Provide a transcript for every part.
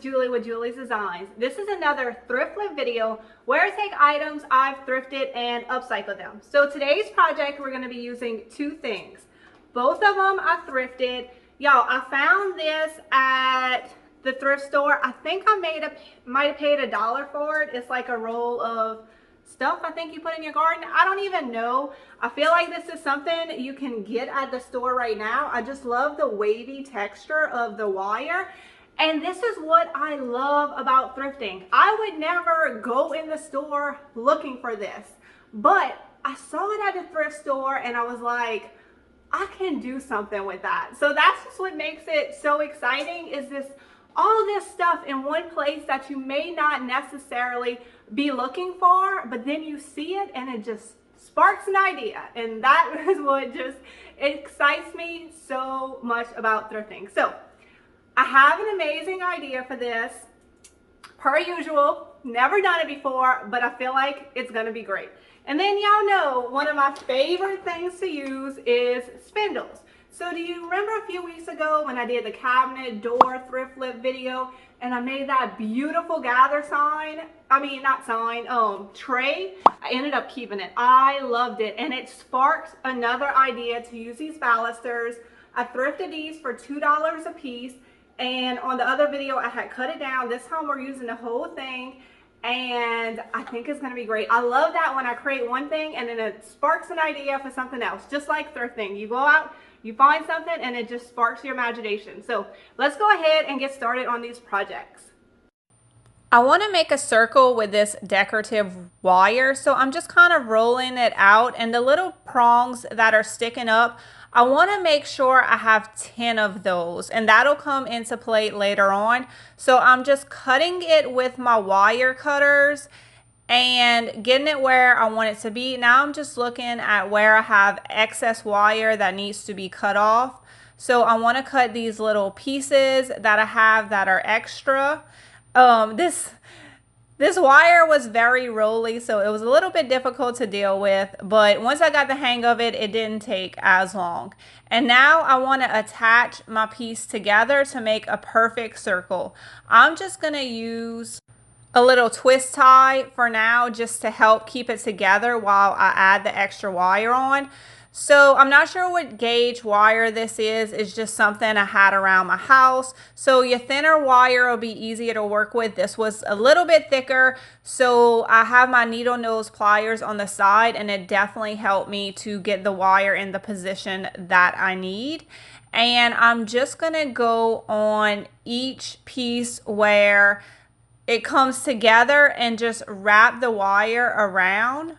Julie with Julie's Designs. This is another thriftlet video where I take items I've thrifted and upcycle them. So today's project, we're going to be using two things. Both of them I thrifted. Y'all, I found this at the thrift store. I think I might have paid $1 for it. It's like a roll of stuff I think you put in your garden. I don't even know. I feel like this is something you can get at the store right now. I just love the wavy texture of the wire. And this is what I love about thrifting. I would never go in the store looking for this, but I saw it at the thrift store and I was like, I can do something with that. So that's just what makes it so exciting, is this all this stuff in one place that you may not necessarily be looking for, but then you see it and it just sparks an idea. And that is what just excites me so much about thrifting. So I have an amazing idea for this. Per usual, never done it before, but I feel like it's gonna be great. And then y'all know one of my favorite things to use is spindles. So do you remember a few weeks ago when I did the cabinet door thriftlet video and I made that beautiful gather sign? I mean, not sign, tray. I ended up keeping it. I loved it, and it sparked another idea to use these balusters. I thrifted these for $2 a piece, and on the other video I had cut it down. This time we're using the whole thing, and I think it's gonna be great. I love that when I create one thing and then it sparks an idea for something else, just like thrifting. You go out, you find something, and it just sparks your imagination. So let's go ahead and get started on these projects. I want to make a circle with this decorative wire, so I'm just kind of rolling it out, and the little prongs that are sticking up, I want to make sure I have 10 of those, and that'll come into play later on. So I'm just cutting it with my wire cutters and getting it where I want it to be. Now I'm just looking at where I have excess wire that needs to be cut off. So I want to cut these little pieces that I have that are extra. This wire was very rolly, so it was a little bit difficult to deal with, but once I got the hang of it, it didn't take as long. And now I want to attach my piece together to make a perfect circle. I'm just going to use a little twist tie for now, just to help keep it together while I add the extra wire on. So I'm not sure what gauge wire this is. It's just something I had around my house. So your thinner wire will be easier to work with. This was a little bit thicker, so I have my needle nose pliers on the side, and it definitely helped me to get the wire in the position that I need. And I'm just gonna go on each piece where it comes together and just wrap the wire around.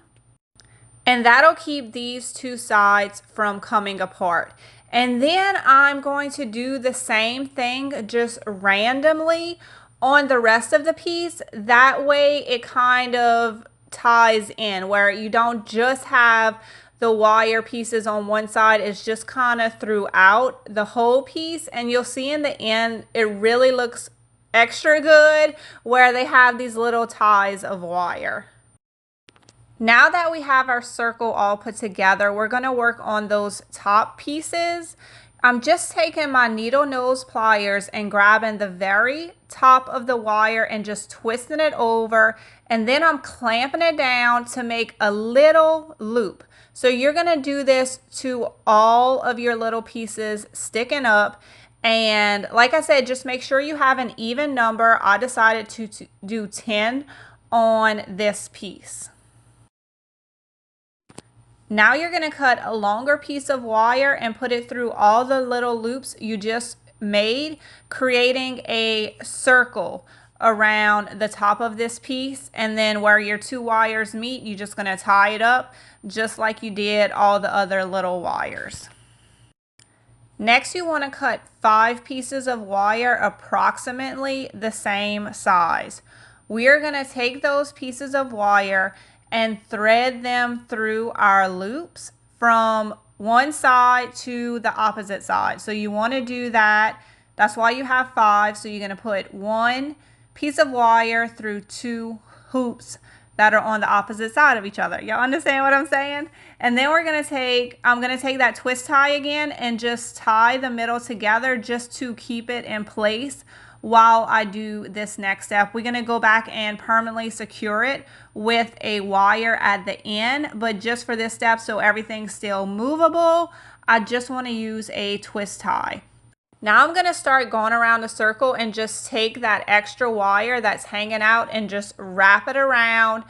And that'll keep these two sides from coming apart. And then I'm going to do the same thing just randomly on the rest of the piece. That way it kind of ties in, where you don't just have the wire pieces on one side. It's just kind of throughout the whole piece. And you'll see in the end, it really looks extra good where they have these little ties of wire. Now that we have our circle all put together, we're going to work on those top pieces. I'm just taking my needle nose pliers and grabbing the very top of the wire and just twisting it over, and then I'm clamping it down to make a little loop. So you're going to do this to all of your little pieces sticking up. And like I said, just make sure you have an even number. I decided to do 10 on this piece. Now you're going to cut a longer piece of wire and put it through all the little loops you just made, creating a circle around the top of this piece. And then where your two wires meet, you're just going to tie it up just like you did all the other little wires. Next, you want to cut 5 pieces of wire approximately the same size. We are going to take those pieces of wire and thread them through our loops from one side to the opposite side. So you want to do that. That's why you have 5. So you're going to put 1 piece of wire through 2 hoops that are on the opposite side of each other. Y'all understand what I'm saying? And then I'm going to take that twist tie again and just tie the middle together just to keep it in place while I do this next step. We're going to go back and permanently secure it with a wire at the end, but just for this step, so everything's still movable, I just want to use a twist tie. Now I'm going to start going around the circle and just take that extra wire that's hanging out and just wrap it around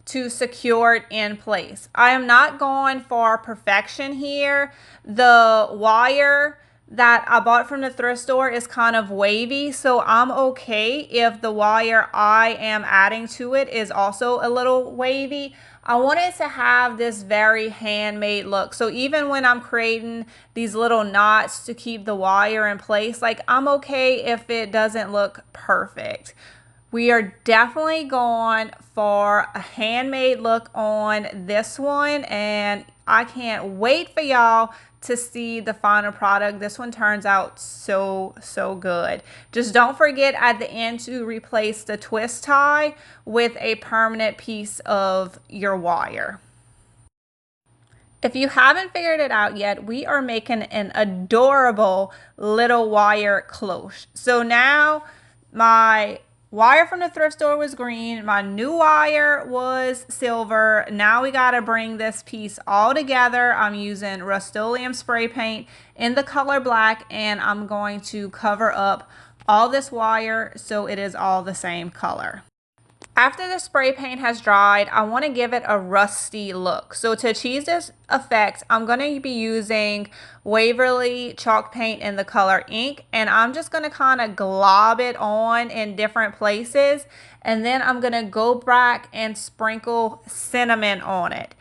to secure it in place. I am not going for perfection here. The wire that I bought from the thrift store is kind of wavy, so I'm okay if the wire I am adding to it is also a little wavy. I want it to have this very handmade look. So even when I'm creating these little knots to keep the wire in place, like, I'm okay if it doesn't look perfect. We are definitely going for a handmade look on this one, and I can't wait for y'all to see the final product. This one turns out so good. Just don't forget at the end to replace the twist tie with a permanent piece of your wire. If you haven't figured it out yet, we are making an adorable little wire cloche. So now my wire from the thrift store was green, my new wire was silver. Now we got to bring this piece all together. I'm using Rust-Oleum spray paint in the color black, and I'm going to cover up all this wire so it is all the same color. After the spray paint has dried, I want to give it a rusty look. So to achieve this effect, I'm going to be using Waverly chalk paint in the color ink, and I'm just going to kind of glob it on in different places, and then I'm going to go back and sprinkle cinnamon on it.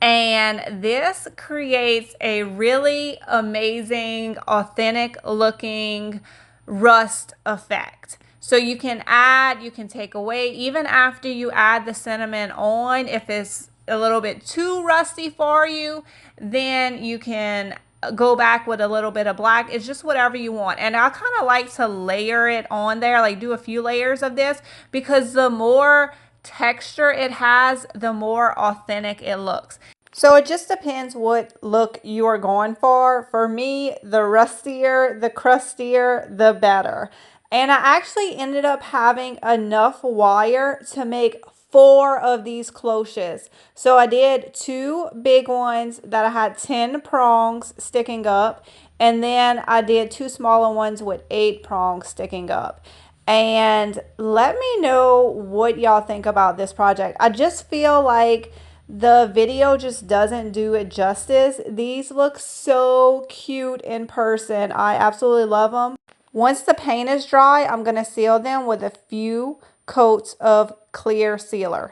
And this creates a really amazing, authentic looking rust effect. So you can add, you can take away, even after you add the cinnamon on. If it's a little bit too rusty for you, then you can go back with a little bit of black. It's just whatever you want. And I kind of like to layer it on there, like do a few layers of this, because the more texture it has, the more authentic it looks. So it just depends what look you are going for. For me, the rustier, the crustier, the better. And I actually ended up having enough wire to make 4 of these cloches. So I did 2 big ones that I had 10 prongs sticking up, and then I did 2 smaller ones with 8 prongs sticking up. And let me know what y'all think about this project. I just feel like the video just doesn't do it justice. These look so cute in person. I absolutely love them. Once the paint is dry, I'm going to seal them with a few coats of clear sealer.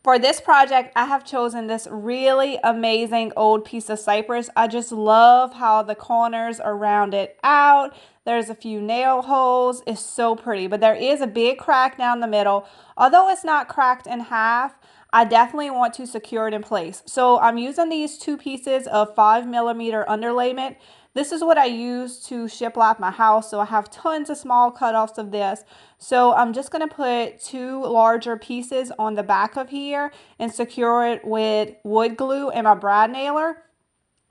For this project, I have chosen this really amazing old piece of cypress. I just love how the corners are rounded out. There's a few nail holes. It's so pretty, but there is a big crack down the middle. Although it's not cracked in half, I definitely want to secure it in place. So I'm using these 2 pieces of 5mm underlayment. This is what I use to shiplap my house, so I have tons of small cutoffs of this. So I'm just going to put 2 larger pieces on the back of here and secure it with wood glue and my brad nailer.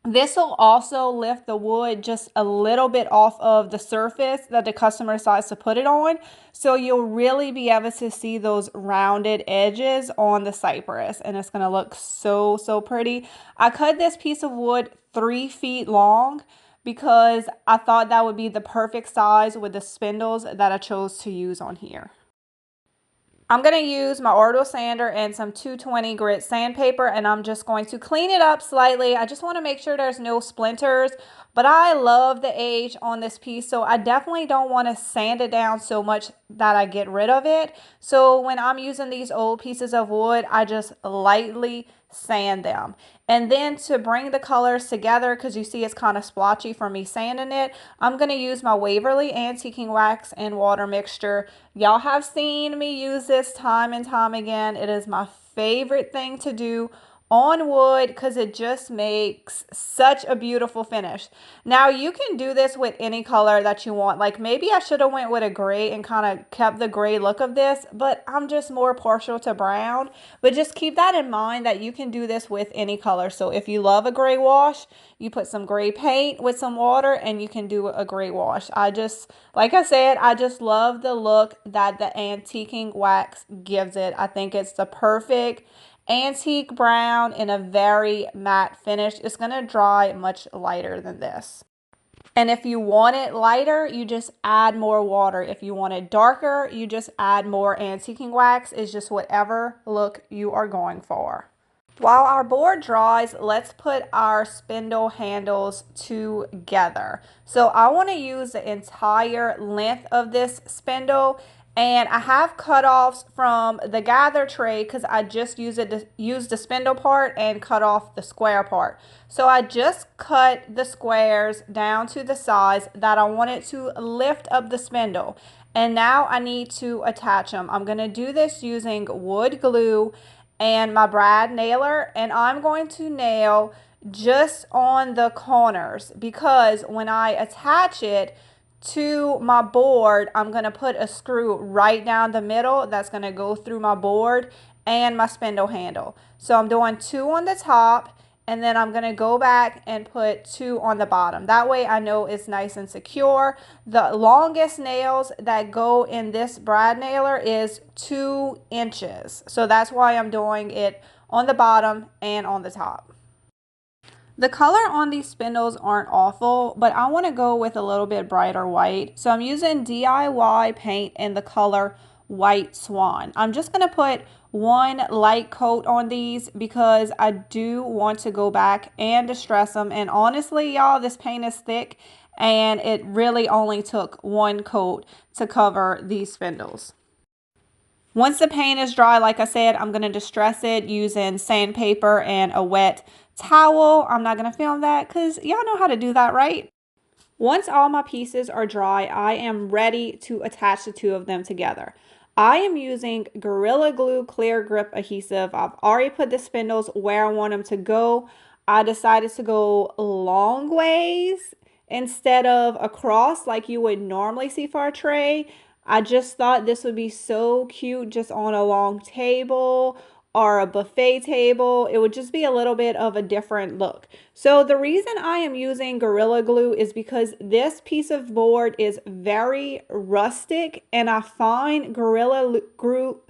This will also lift the wood just a little bit off of the surface that the customer decides to put it on. So you'll really be able to see those rounded edges on the cypress, and it's going to look so, so pretty. I cut this piece of wood 3 feet long because I thought that would be the perfect size with the spindles that I chose to use on here. I'm going to use my orbital sander and some 220 grit sandpaper, and I'm just going to clean it up slightly. I just want to make sure there's no splinters, but I love the age on this piece, so I definitely don't want to sand it down so much that I get rid of it. So when I'm using these old pieces of wood, I just lightly sand them. And then to bring the colors together, because you see it's kind of splotchy from me sanding it, I'm going to use my Waverly Antiquing Wax and water mixture. Y'all have seen me use this time and time again. It is my favorite thing to do on wood because it just makes such a beautiful finish. Now you can do this with any color that you want. Like maybe I should have went with a gray and kind of kept the gray look of this, but I'm just more partial to brown. But just keep that in mind that you can do this with any color. So if you love a gray wash, you put some gray paint with some water and you can do a gray wash. Like I said, I just love the look that the antiquing wax gives it. I think it's the perfect antique brown in a very matte finish. It's going to dry much lighter than this. And if you want it lighter, you just add more water. If you want it darker, you just add more antiquing wax. It's just whatever look you are going for. While our board dries, let's put our spindle handles together. So I want to use the entire length of this spindle, and I have cutoffs from the gather tray because I just use the spindle part and cut off the square part. So I just cut the squares down to the size that I wanted to lift up the spindle. And now I need to attach them. I'm going to do this using wood glue and my brad nailer, and I'm going to nail just on the corners because when I attach it to my board, I'm going to put a screw right down the middle that's going to go through my board and my spindle handle. So I'm doing 2 on the top, and then I'm going to go back and put 2 on the bottom. That way I know it's nice and secure. The longest nails that go in this brad nailer is 2 inches. So that's why I'm doing it on the bottom and on the top. The color on these spindles aren't awful, but I want to go with a little bit brighter white. So I'm using DIY paint in the color White Swan. I'm just going to put 1 light coat on these because I do want to go back and distress them. And honestly, y'all, this paint is thick and it really only took 1 coat to cover these spindles. Once the paint is dry, like I said, I'm going to distress it using sandpaper and a wet towel. I'm not going to film that because y'all know how to do that, right? Once all my pieces are dry, I am ready to attach the 2 of them together. I am using Gorilla Glue Clear Grip Adhesive. I've already put the spindles where I want them to go. I decided to go long ways instead of across like you would normally see for a tray. I just thought this would be so cute just on a long table or a buffet table. It would just be a little bit of a different look. So the reason I am using Gorilla Glue is because this piece of board is very rustic, and I find Gorilla Glue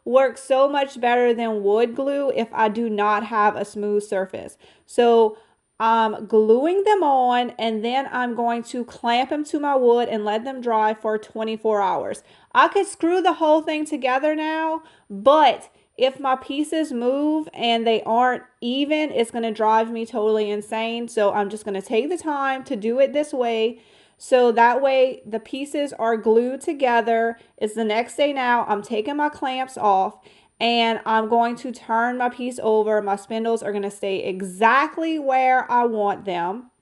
works so much better than wood glue if I do not have a smooth surface. So I'm gluing them on, and then I'm going to clamp them to my wood and let them dry for 24 hours. I could screw the whole thing together now, but if my pieces move and they aren't even, it's going to drive me totally insane. So I'm just going to take the time to do it this way. So that way the pieces are glued together. It's the next day now. I'm taking my clamps off, and I'm going to turn my piece over. My spindles are going to stay exactly where I want them.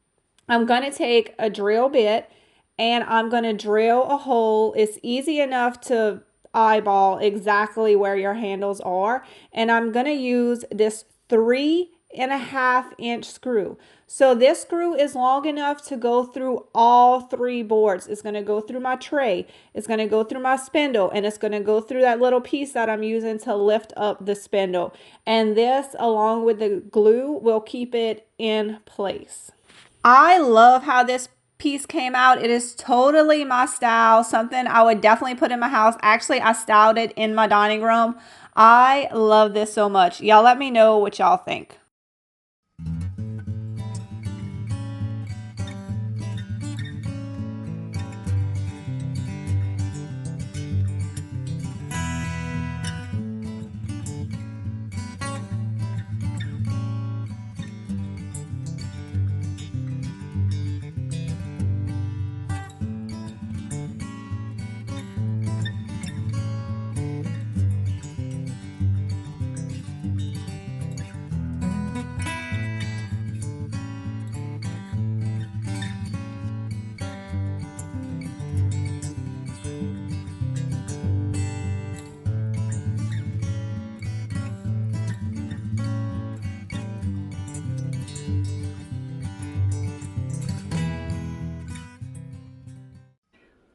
I'm going to take a drill bit and I'm going to drill a hole. It's easy enough to eyeball exactly where your handles are. And I'm going to use this 3 and a half inch screw. So this screw is long enough to go through all 3 boards. It's going to go through my tray, it's going to go through my spindle, and it's going to go through that little piece that I'm using to lift up the spindle. And this, along with the glue, will keep it in place. I love how this piece came out. It is totally my style, something I would definitely put in my house. Actually, I styled it in my dining room. I love this so much. Y'all let me know what y'all think.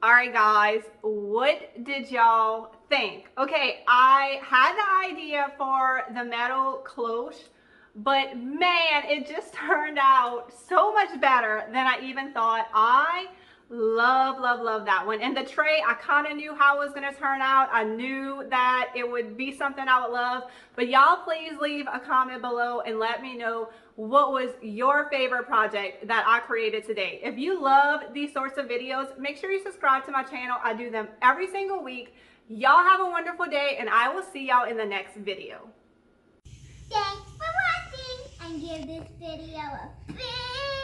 All right, guys, what did y'all think? Okay, I had the idea for the metal cloche, but man, it just turned out so much better than I even thought. I love that one. And the tray, I kind of knew how it was going to turn out. I knew that it would be something I would love. But y'all please leave a comment below and let me know what was your favorite project that I created today. If you love these sorts of videos, make sure you subscribe to my channel. I do them every single week. Y'all have a wonderful day, and I will see y'all in the next video. Thanks for watching, and give this video a big